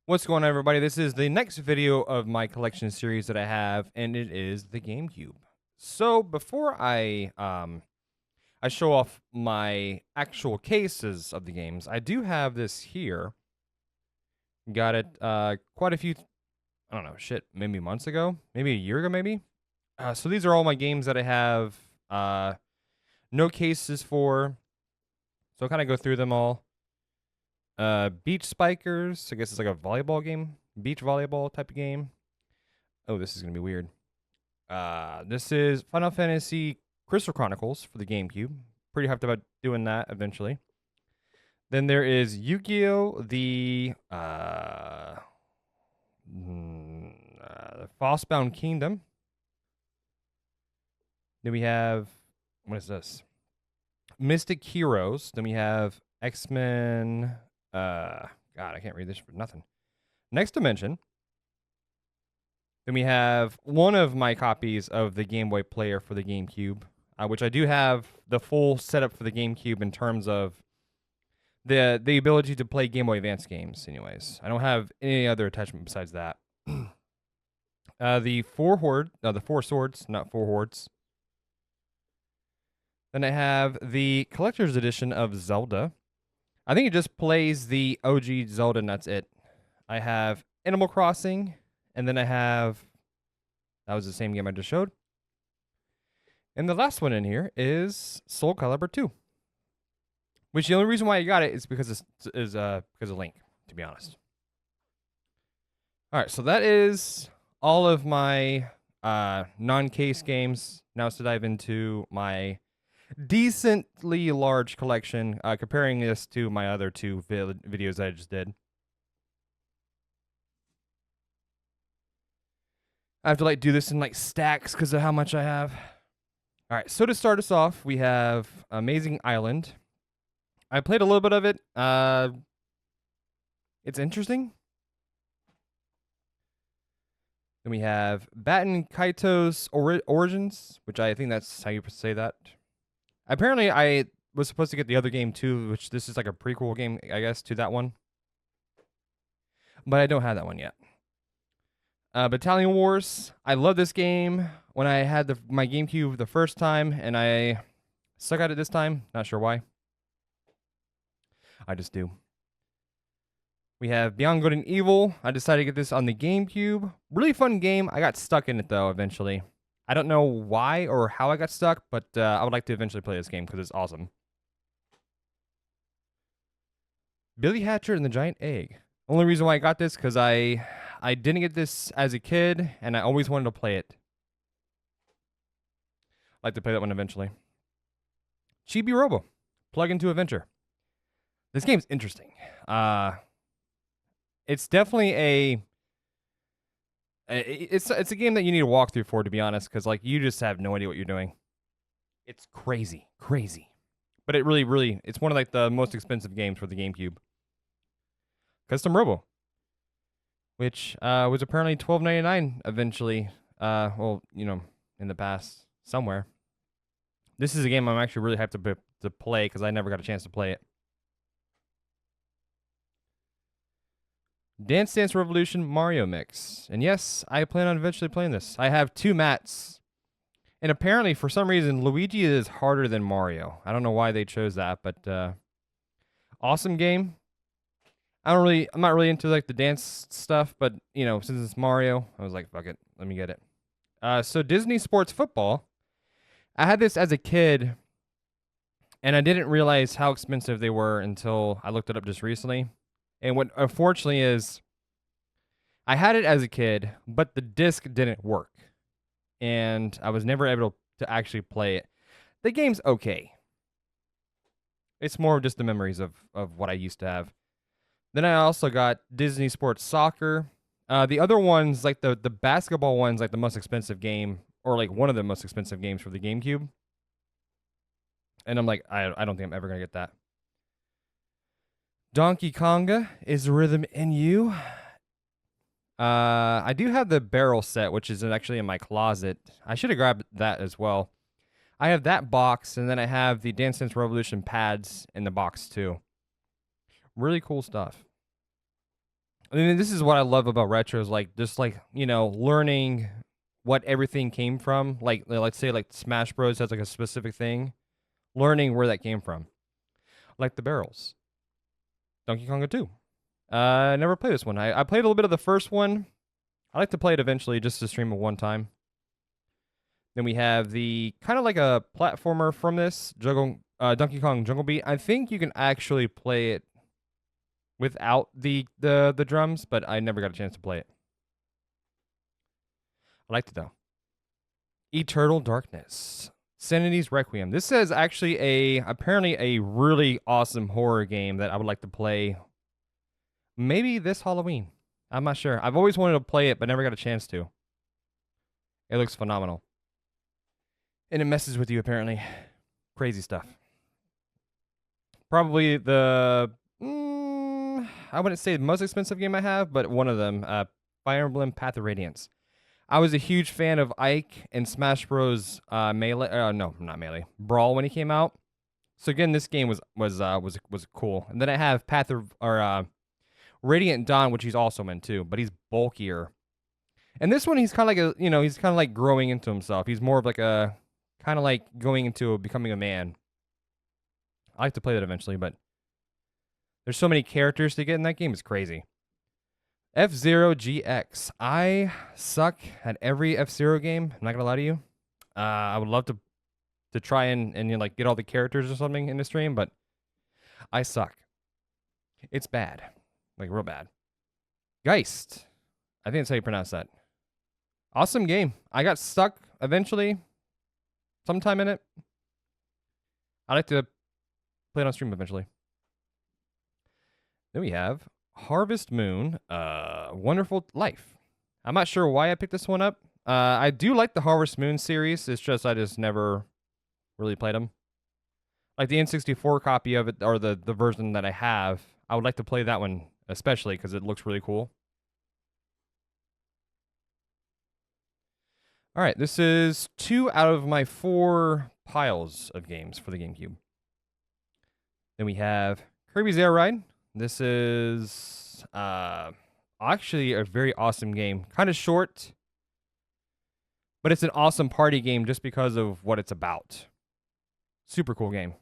What's going on, everybody? This is the next video of my collection series that I have, and it is the GameCube. So before I show off my actual cases of the games, I do have this here. Got it quite a few, I don't know, shit, maybe months ago, maybe a year ago, maybe. So these are all my games that I have no cases for. So I'll kind of go through them all. Beach Spikers, I guess it's like a volleyball game, beach volleyball type of game. Oh, this is gonna be weird. This is Final Fantasy Crystal Chronicles for the GameCube. Pretty hyped about doing that eventually. Then there is Yu-Gi-Oh! The Frostbound Kingdom. Then we have, what is this? Mystic Heroes. Then we have X-Men. God, I can't read this for nothing. Next Dimension. Then we have one of my copies of the Game Boy Player for the GameCube, which I do have the full setup for the GameCube in terms of the ability to play Game Boy Advance games. Anyways, I don't have any other attachment besides that. The Four Swords, not Four Hordes. Then I have the collector's edition of Zelda. I think it just plays the OG Zelda, and that's it. I have Animal Crossing, and then I have, that was the same game I just showed. And the last one in here is Soul Calibur 2. Which the only reason why I got it is because of Link, to be honest. Alright, so that is all of my non-case games. Now it's to dive into my decently large collection, comparing this to my other two videos that I just did. I have to do this in stacks because of how much I have. All right, so to start us off, we have Amazing Island. I played a little bit of it. It's interesting. Then we have Batten Kaito's Origins, which I think that's how you say that. Apparently, I was supposed to get the other game too, which this is like a prequel game, I guess, to that one. But I don't have that one yet. Battalion Wars. I love this game. When I had my GameCube the first time, and I suck at it this time. Not sure why. I just do. We have Beyond Good and Evil. I decided to get this on the GameCube. Really fun game. I got stuck in it, though, eventually. I don't know why or how I got stuck, but I would like to eventually play this game because it's awesome. Billy Hatcher and the Giant Egg. Only reason why I got this because I didn't get this as a kid, and I always wanted to play it. I'd like to play that one eventually. Chibi Robo. Plug into Adventure. This game's interesting. It's definitely it's a game that you need to walk through for, to be honest, because you just have no idea what you're doing. It's crazy, but it really it's one of the most expensive games for the GameCube. Custom Robo, which was apparently $12.99 eventually. Well, in the past somewhere. This is a game I'm actually really hyped to play because I never got a chance to play it. Dance Dance Revolution Mario Mix. And yes, I plan on eventually playing this. I have 2 mats. And apparently, for some reason, Luigi is harder than Mario. I don't know why they chose that, but awesome game. I'm not really into the dance stuff, but since it's Mario, I was like, fuck it, let me get it. So Disney Sports Football. I had this as a kid, and I didn't realize how expensive they were until I looked it up just recently. And what unfortunately is, I had it as a kid, but the disc didn't work. And I was never able to actually play it. The game's okay. It's more of just the memories of what I used to have. Then I also got Disney Sports Soccer. The other ones, the basketball one's the most expensive game, or one of the most expensive games for the GameCube. And I'm I don't think I'm ever going to get that. Donkey Konga is Rhythm in You. I do have the barrel set, which is actually in my closet. I should have grabbed that as well. I have that box, and then I have the Dance Dance Revolution pads in the box too. Really cool stuff. I mean, this is what I love about retros, like just like, you know, learning what everything came from. Like let's say like Smash Bros has like a specific thing, learning where that came from. Like the barrels. Donkey Konga 2. I never played this one. I played a little bit of the first one. I like to play it eventually just to stream it one time. Then we have the kind of like a platformer from this, Donkey Kong Jungle Beat. I think you can actually play it without the drums, but I never got a chance to play it. I liked it though. Eternal Darkness. Sanity's Requiem. This is actually apparently a really awesome horror game that I would like to play maybe this Halloween. I'm not sure. I've always wanted to play it, but never got a chance to. It looks phenomenal. And it messes with you, apparently. Crazy stuff. Probably the... I wouldn't say the most expensive game I have, but one of them. Fire Emblem Path of Radiance. I was a huge fan of Ike and Smash Bros. Melee. No, not Melee. Brawl when he came out. So again, this game was cool. And then I have Radiant Dawn, which he's also in too, but he's bulkier. And this one, he's kind of like he's kind of like growing into himself. He's more of like a kind of like going into becoming a man. I like to play that eventually, but there's so many characters to get in that game. It's crazy. F-Zero GX. I suck at every F-Zero game. I'm not gonna lie to you. I would love to try and you know, like get all the characters or something in the stream, but I suck. It's bad, like real bad. Geist. I think that's how you pronounce that. Awesome game. I got stuck eventually, sometime in it. I like to play it on stream eventually. Then we have Harvest Moon, Wonderful Life. I'm not sure why I picked this one up. I do like the Harvest Moon series. It's just I just never really played them. Like the N64 copy of it, or the version that I have, I would like to play that one especially because it looks really cool. All right, this is 2 out of my 4 piles of games for the GameCube. Then we have Kirby's Air Ride. This is actually a very awesome game. Kind of short, but it's an awesome party game just because of what it's about. Super cool game.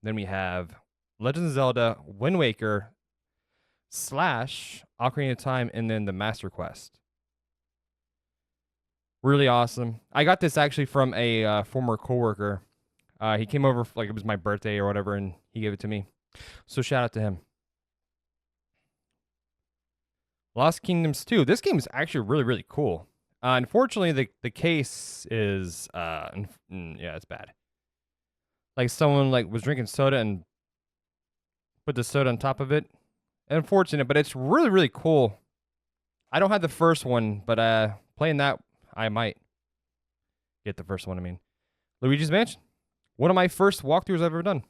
Then we have Legend of Zelda Wind Waker / Ocarina of Time, and then the Master Quest. Really awesome. I got this actually from a former coworker. He came over, like it was my birthday or whatever, and he gave it to me. So shout out to him. Lost Kingdoms 2. This game is actually really, really cool. Unfortunately, the case is, yeah, it's bad. Like someone like was drinking soda and put the soda on top of it. Unfortunate, but it's really, really cool. I don't have the first one, but playing that, I might get the first one. I mean, Luigi's Mansion. One of my first walkthroughs I've ever done.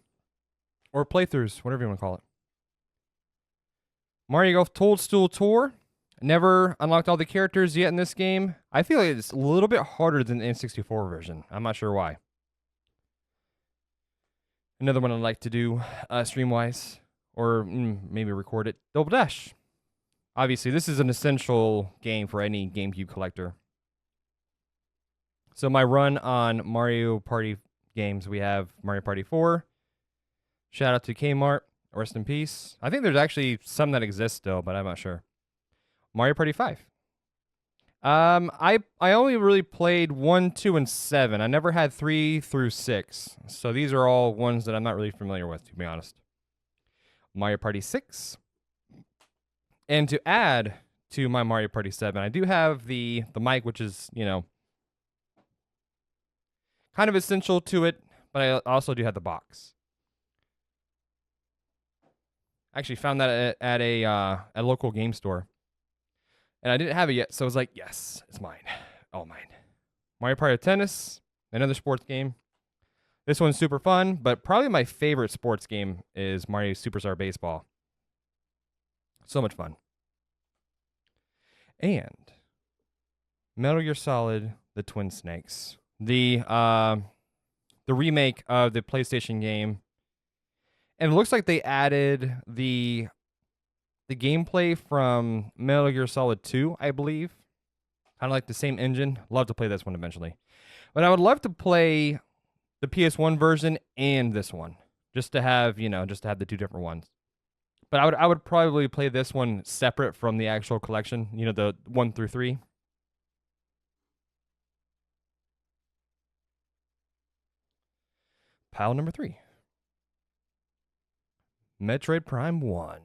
Or playthroughs, whatever you want to call it. Mario Golf Toadstool Tour. Never unlocked all the characters yet in this game. I feel like it's a little bit harder than the N64 version. I'm not sure why. Another one I'd like to do stream-wise. Or maybe record it. Double Dash. Obviously, this is an essential game for any GameCube collector. So my run on Mario Party games, we have Mario Party 4. Shout out to Kmart. Rest in peace. I think there's actually some that exist still, but I'm not sure. Mario Party 5. I only really played 1, 2, and 7. I never had 3 through 6. So these are all ones that I'm not really familiar with, to be honest. Mario Party 6. And to add to my Mario Party 7, I do have the mic, which is, you know, kind of essential to it, but I also do have the box. I actually found that at a local game store. And I didn't have it yet, so I was like, yes, it's mine. All mine. Mario Party Tennis, another sports game. This one's super fun, but probably my favorite sports game is Mario Superstar Baseball. So much fun. And Metal Gear Solid: The Twin Snakes. The remake of the PlayStation game. And it looks like they added the the gameplay from Metal Gear Solid 2, I believe. Kind of like the same engine. Love to play this one eventually. But I would love to play the PS1 version and this one. Just to have, just to have the two different ones. But I would probably play this one separate from the actual collection, the 1 through 3. Pile number 3. Metroid Prime 1.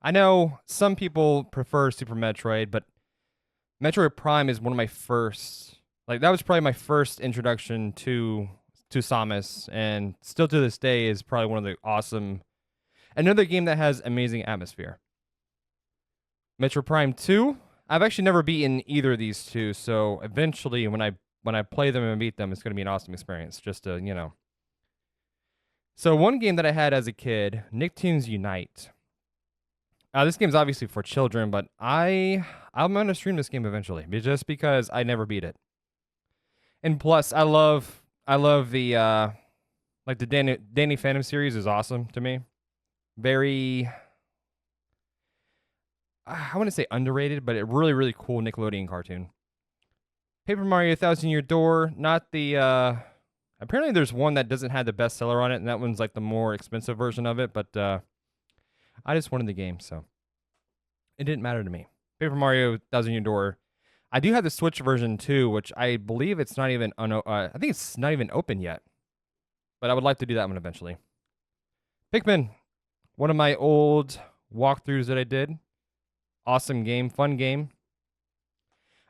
I know some people prefer Super Metroid, but Metroid Prime is one of my first, that was probably my first introduction to Samus, and still to this day is probably one of the awesome, another game that has amazing atmosphere. Metroid Prime 2, I've actually never beaten either of these two, so eventually when I play them and beat them, it's going to be an awesome experience, just to. So one game that I had as a kid, Nicktoons Unite. This game's obviously for children, but I'm going to stream this game eventually, just because I never beat it. And plus, I love the the Danny Phantom series is awesome to me. Very, I want to say underrated, but a really, really cool Nickelodeon cartoon. Paper Mario Thousand Year Door, not the, apparently there's one that doesn't have the bestseller on it, and that one's like the more expensive version of it, but I just wanted the game, so it didn't matter to me. Paper Mario Thousand Year Door. I do have the Switch version too, which I believe it's not even, I think it's not even open yet, but I would like to do that one eventually. Pikmin, one of my old walkthroughs that I did. Awesome game, fun game.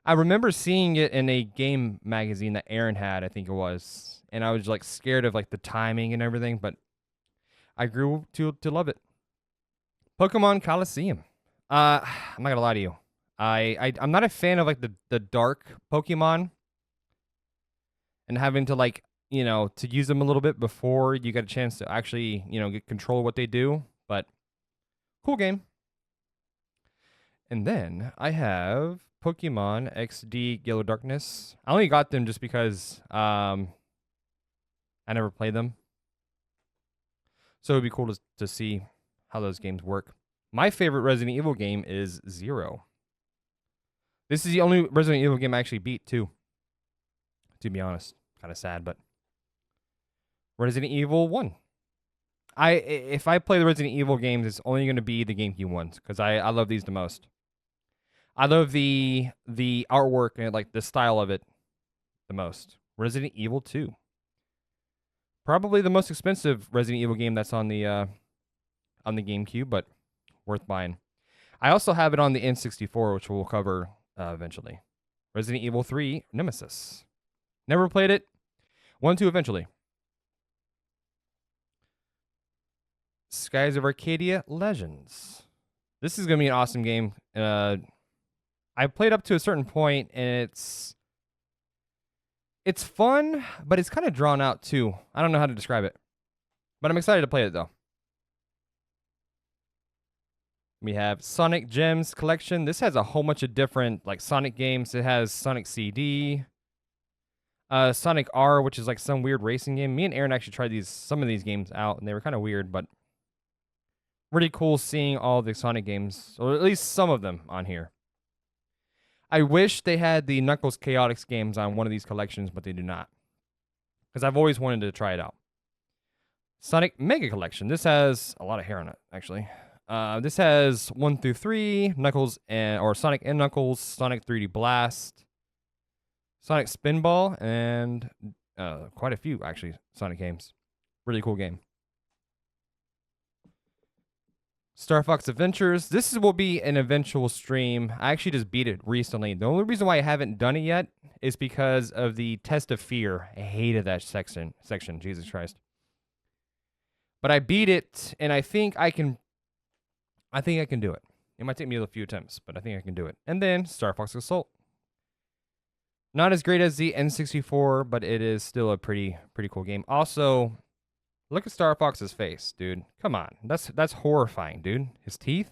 I remember seeing it in a game magazine that Aaron had, I think it was, and I was like scared of like the timing and everything, but I grew to love it. Pokemon Coliseum. I'm not gonna lie to you. I'm not a fan of like the dark Pokemon and having to to use them a little bit before you get a chance to actually, get control of what they do, but cool game. And then I have Pokemon XD Yellow Darkness. I only got them just because I never played them. So it'd be cool to see how those games work. My favorite Resident Evil game is 0. This is the only Resident Evil game I actually beat, too. To be honest. Kind of sad, but Resident Evil 1. If I play the Resident Evil games, it's only going to be the GameCube ones, because I love these the most. I love the artwork and like the style of it the most. Resident Evil 2. Probably the most expensive Resident Evil game that's on the GameCube, but worth buying. I also have it on the N64, which we'll cover eventually. Resident Evil 3 Nemesis. Never played it. 1, 2 eventually. Skies of Arcadia Legends. This is going to be an awesome game. I played up to a certain point, and it's fun, but it's kind of drawn out too. I don't know how to describe it, but I'm excited to play it though. We have Sonic Gems Collection. This has a whole bunch of different like Sonic games. It has Sonic CD, Sonic R, which is like some weird racing game. Me and Aaron actually tried some of these games out, and they were kind of weird, but really cool seeing all the Sonic games, or at least some of them on here. I wish they had the Knuckles Chaotix games on one of these collections, but they do not, because I've always wanted to try it out. Sonic Mega Collection. This has a lot of hair on it, actually. This has 1 through 3, Knuckles or Sonic and Knuckles, Sonic 3D Blast, Sonic Spinball, and quite a few, actually, Sonic games. Really cool game. Star Fox Adventures. This will be an eventual stream. I actually just beat it recently. The only reason why I haven't done it yet is because of the Test of Fear. I hated that section. Jesus Christ. But I beat it, and I think I can do it. It might take me a few attempts, but I think I can do it. And then Star Fox Assault. Not as great as the N64, but it is still a pretty cool game. Also, look at Star Fox's face, dude. Come on. That's horrifying, dude. His teeth?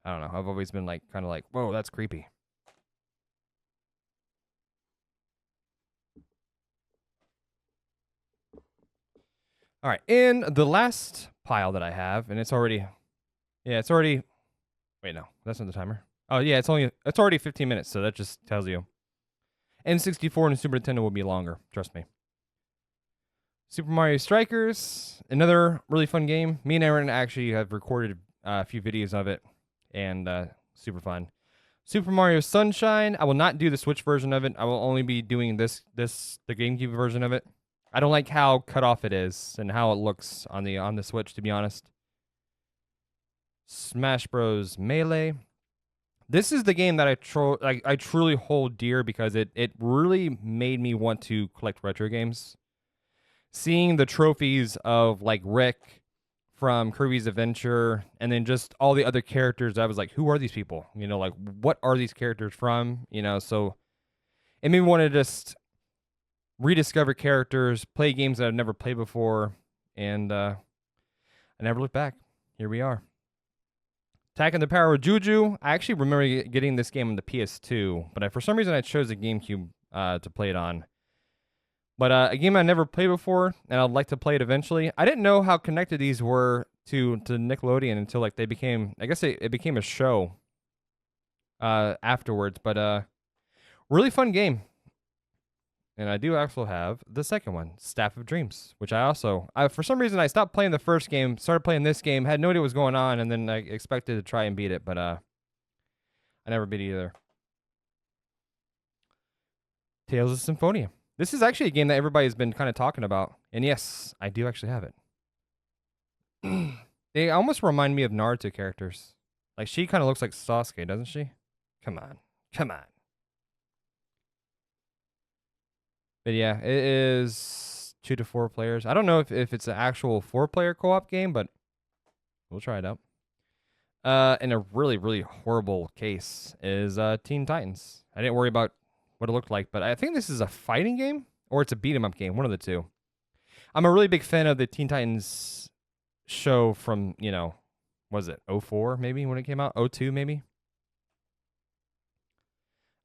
I don't know. I've always been kind of like, whoa, that's creepy. All right. In the last pile that I have, and it's already, Yeah, it's already. Wait, no, that's not the timer. Oh yeah, it's already 15 minutes, so that just tells you. N64 and Super Nintendo will be longer. Trust me. Super Mario Strikers, another really fun game. Me and Aaron actually have recorded a few videos of it, and super fun. Super Mario Sunshine. I will not do the Switch version of it. I will only be doing the GameCube version of it. I don't like how cut off it is and how it looks on the Switch, to be honest. Smash Bros. Melee. This is the game that I truly hold dear because it really made me want to collect retro games. Seeing the trophies of like Rick from Kirby's Adventure, and then just all the other characters, I was like, who are these people? You know, like, what are these characters from? You know, so it made me want to just rediscover characters, play games that I've never played before, and I never looked back. Here we are. Attacking the Power of Juju. I actually remember getting this game on the PS2, but for some reason I chose the GameCube to play it on. But a game I never played before, and I'd like to play it eventually. I didn't know how connected these were to Nickelodeon until like they became, I guess it became a show afterwards. But really fun game. And I do also have the second one, Staff of Dreams, which for some reason I stopped playing the first game, started playing this game, had no idea what was going on, and then I expected to try and beat it, but I never beat it either. Tales of Symphonia. This is actually a game that everybody's been kind of talking about. And yes, I do actually have it. They almost remind me of Naruto characters. Like, she kind of looks like Sasuke, doesn't she? Come on. Come on. But yeah, it is 2 to 4 players. I don't know if it's an actual 4-player co-op game, but we'll try it out. In a really, really horrible case is Teen Titans. I didn't worry about what it looked like, but I think this is a fighting game or it's a beat 'em up game, one of the two. I'm a really big fan of the Teen Titans show from, was it 04 maybe when it came out? 02 maybe?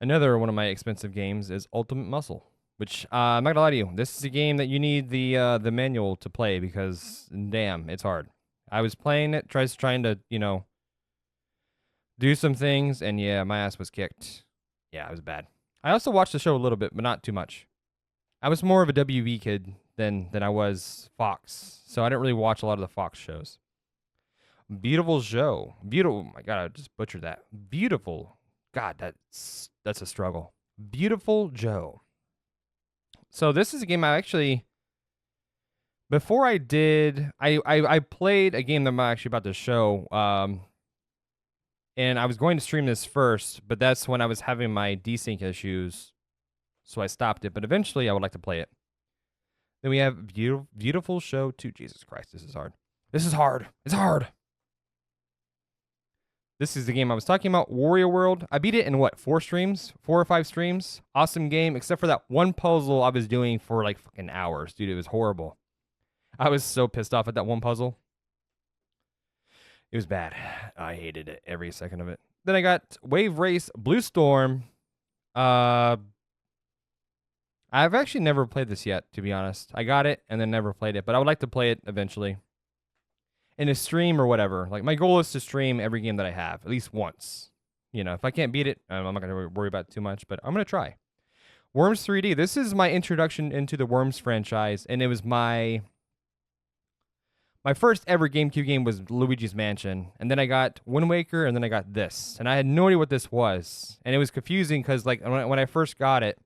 Another one of my expensive games is Ultimate Muscle, which I'm not gonna lie to you, this is a game that you need the manual to play because damn, it's hard. I was playing it, trying to, do some things, and yeah, my ass was kicked. Yeah, it was bad. I also watched the show a little bit, but not too much. I was more of a WB kid than I was Fox, so I didn't really watch a lot of the Fox shows. Beautiful Joe. Oh my God, I just butchered that. Beautiful. God, that's a struggle. Beautiful Joe. So this is a game I actually, before I did, I played a game that I'm actually about to show, and I was going to stream this first, but that's when I was having my desync issues, so I stopped it. But eventually, I would like to play it. Then we have Beautiful Show 2. Jesus Christ, this is hard. This is hard. It's hard. This is the game I was talking about, Wario World. I beat it in, 4 streams? 4 or 5 streams? Awesome game, except for that one puzzle I was doing for, like, fucking hours. Dude, it was horrible. I was so pissed off at that one puzzle. It was bad. I hated it, every second of it. Then I got Wave Race Blue Storm. I've actually never played this yet, to be honest. I got it and then never played it, but I would like to play it eventually. In a stream or whatever. Like, my goal is to stream every game that I have, at least once. If I can't beat it, I'm not going to worry about it too much, but I'm going to try. Worms 3D. This is my introduction into the Worms franchise, and it was my first ever GameCube game was Luigi's Mansion, and then I got Wind Waker, and then I got this, and I had no idea what this was, and it was confusing because like when I first got it,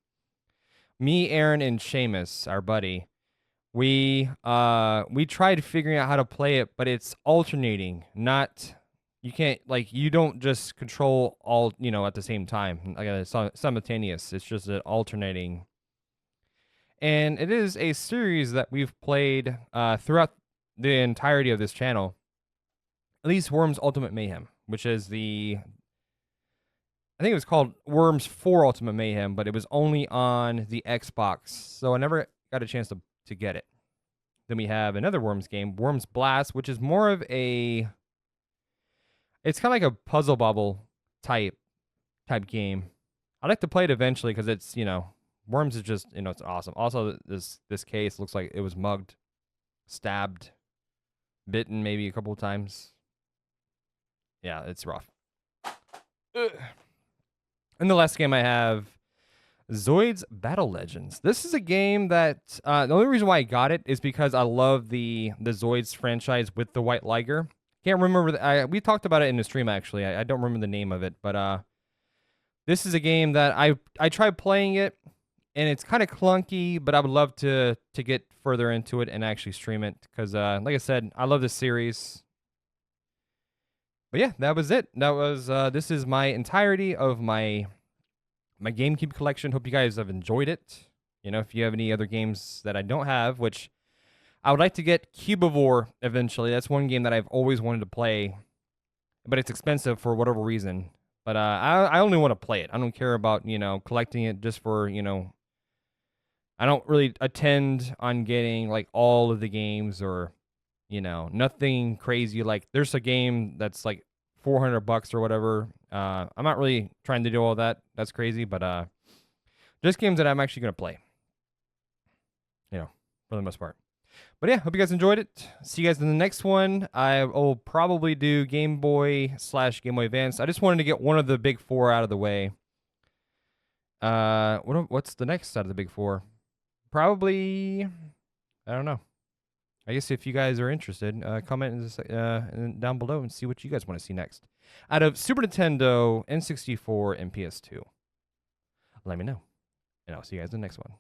me, Aaron, and Seamus, our buddy, we tried figuring out how to play it, but it's alternating, you don't just control all at the same time, like it's simultaneous. It's just an alternating, and it is a series that we've played throughout the entirety of this channel, at least Worms Ultimate Mayhem, which is I think it was called Worms 4 Ultimate Mayhem, but it was only on the Xbox, so I never got a chance to get it. Then we have another Worms game, Worms Blast, which is more of it's kind of like a puzzle bubble type game. I'd like to play it eventually because it's, Worms is just, it's awesome. Also, this case looks like it was mugged, stabbed, bitten maybe a couple of times. Yeah, it's rough. Ugh. And the last game I have, Zoids Battle Legends. This is a game that the only reason why I got it is because I love the Zoids franchise with the White Liger. Can't remember. We talked about it in the stream actually. I don't remember the name of it, but this is a game that I tried playing it, and it's kind of clunky. But I would love to get further into it and actually stream it because, like I said, I love this series. But yeah, that was it. That was this is my entirety of my GameCube collection. Hope you guys have enjoyed it. You know, if you have any other games that I don't have, which I would like to get Cubivore eventually. That's one game that I've always wanted to play, but it's expensive for whatever reason. But I only want to play it. I don't care about, you know, collecting it just for, you know, I don't really attend on getting like all of the games or, you know, nothing crazy. Like there's a game that's like $400 or whatever. I'm not really trying to do all that. That's crazy, but just games that I'm actually gonna play. You know, for the most part. But yeah, hope you guys enjoyed it. See you guys in the next one. I will probably do Game Boy / Game Boy Advance. I just wanted to get one of the big four out of the way. What's the next out of the big four? Probably, I don't know. I guess if you guys are interested, comment down below and see what you guys want to see next. Out of Super Nintendo, N64, and PS2. Let me know. And I'll see you guys in the next one.